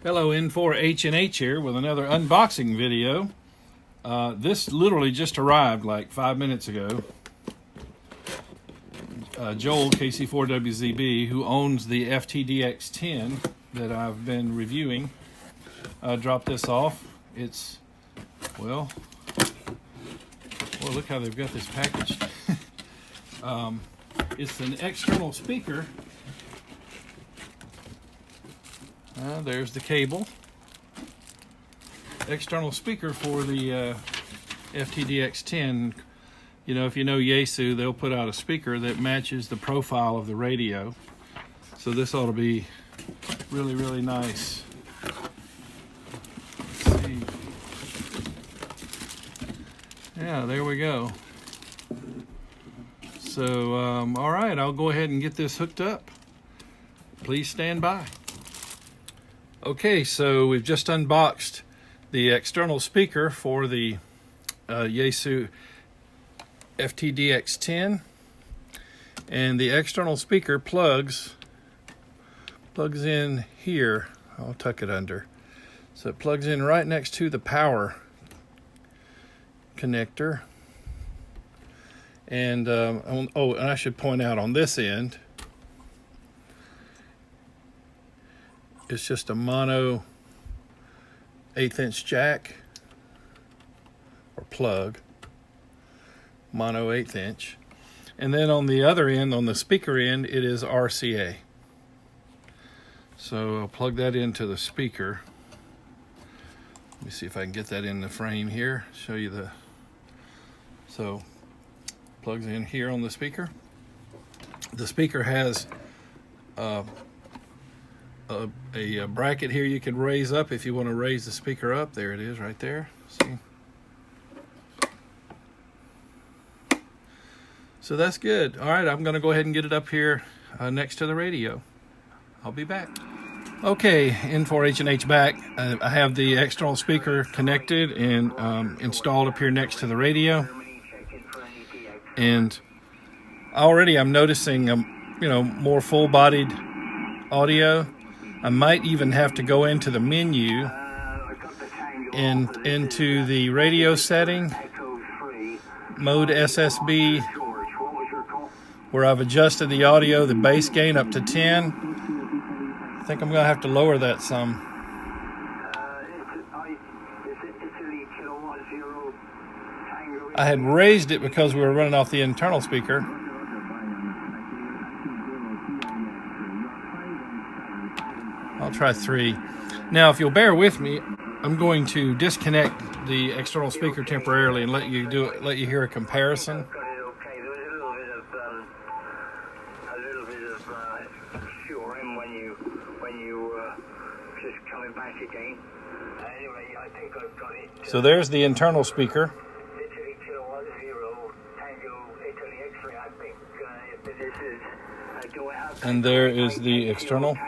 Hello, N4H&H here with another unboxing video. This literally just arrived like 5 minutes ago. Joel, KC4WZB, who owns the FTdx10 that I've been reviewing, dropped this off. It's, well, look how they've got this packaged. It's an external speaker. There's the cable. External speaker for the FTdx10. You know, if you know Yaesu, they'll put out a speaker that matches the profile of the radio. So this ought to be really, really nice. Let's see. Yeah, there we go. So, all right, I'll go ahead and get this hooked up. Please stand by. Okay, so we've just unboxed the external speaker for the Yaesu FTdx10, and the external speaker plugs in here. I'll tuck it under. So it plugs in right next to the power connector. And and I should point out on this end, it's just a mono 1/8" jack or plug, mono 1/8". And then on the other end, on the speaker end, it is RCA. So I'll plug that into the speaker. Let me see if I can get that in the frame here. Show you the, so plugs in here on the speaker. The speaker has a bracket here you can raise up if you want to raise the speaker up. There it is right there. See? So that's good. All right, I'm going to go ahead and get it up here next to the radio. I'll be back. Okay, N4H&H back. I have the external speaker connected and installed up here next to the radio. And already I'm noticing more full-bodied audio. I might even have to go into the menu and into the radio setting, mode SSB, where I've adjusted the audio, the bass gain up to 10. I think I'm going to have to lower that some. I had raised it because we were running off the internal speaker. I'll try 3. Now, if you'll bear with me, I'm going to disconnect the external speaker temporarily and let you hear a comparison. So there's the internal speaker. And there is the external.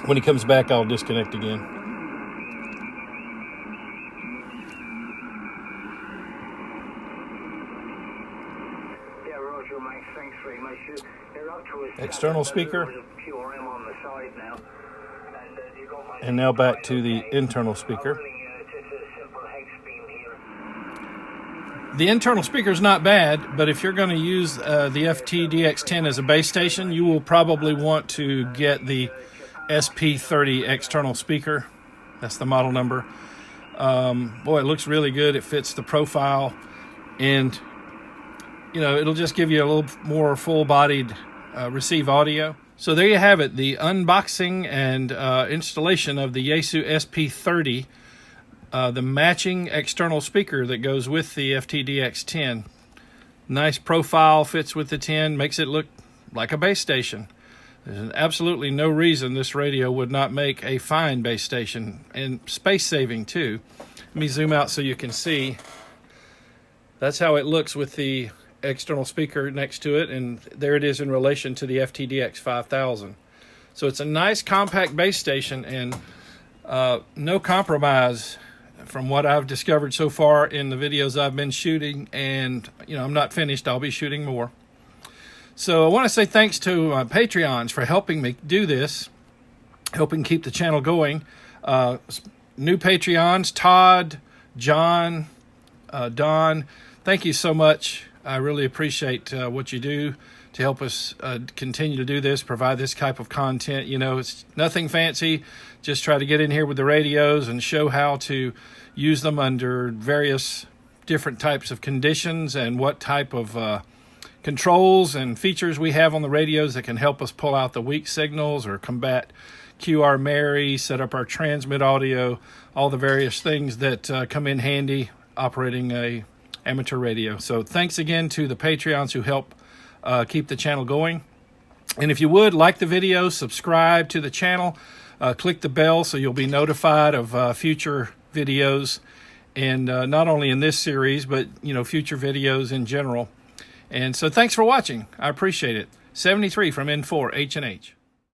When he comes back, I'll disconnect again. External speaker. And now back to the internal speaker. The internal speaker is not bad, but if you're going to use the FTdx10 as a base station, you will probably want to get the SP-30 External Speaker. That's the model number. Boy, it looks really good. It fits the profile, and it'll just give you a little more full-bodied receive audio. So there you have it, the unboxing and installation of the Yaesu SP-30, the matching external speaker that goes with the FTdx10. Nice profile, fits with the 10, makes it look like a base station. There's absolutely no reason this radio would not make a fine base station, and space saving too. Let me zoom out so you can see. That's how it looks with the external speaker next to it, and there it is in relation to the FTdx5000. So it's a nice compact base station, and no compromise from what I've discovered so far in the videos I've been shooting, and I'm not finished. I'll be shooting more. So I want to say thanks to Patreons for helping me do this, helping keep the channel going. New Patreons, Todd, John, Don, thank you so much. I really appreciate what you do to help us continue to do this, provide this type of content. It's nothing fancy. Just try to get in here with the radios and show how to use them under various different types of conditions and what type of controls and features we have on the radios that can help us pull out the weak signals or combat QR Mary, set up our transmit audio, all the various things that come in handy operating a amateur radio. So thanks again to the Patreons who help keep the channel going. And if you would, like the video, subscribe to the channel, click the bell so you'll be notified of future videos, and not only in this series, but future videos in general. And so thanks for watching. I appreciate it. 73 from N4 H&H.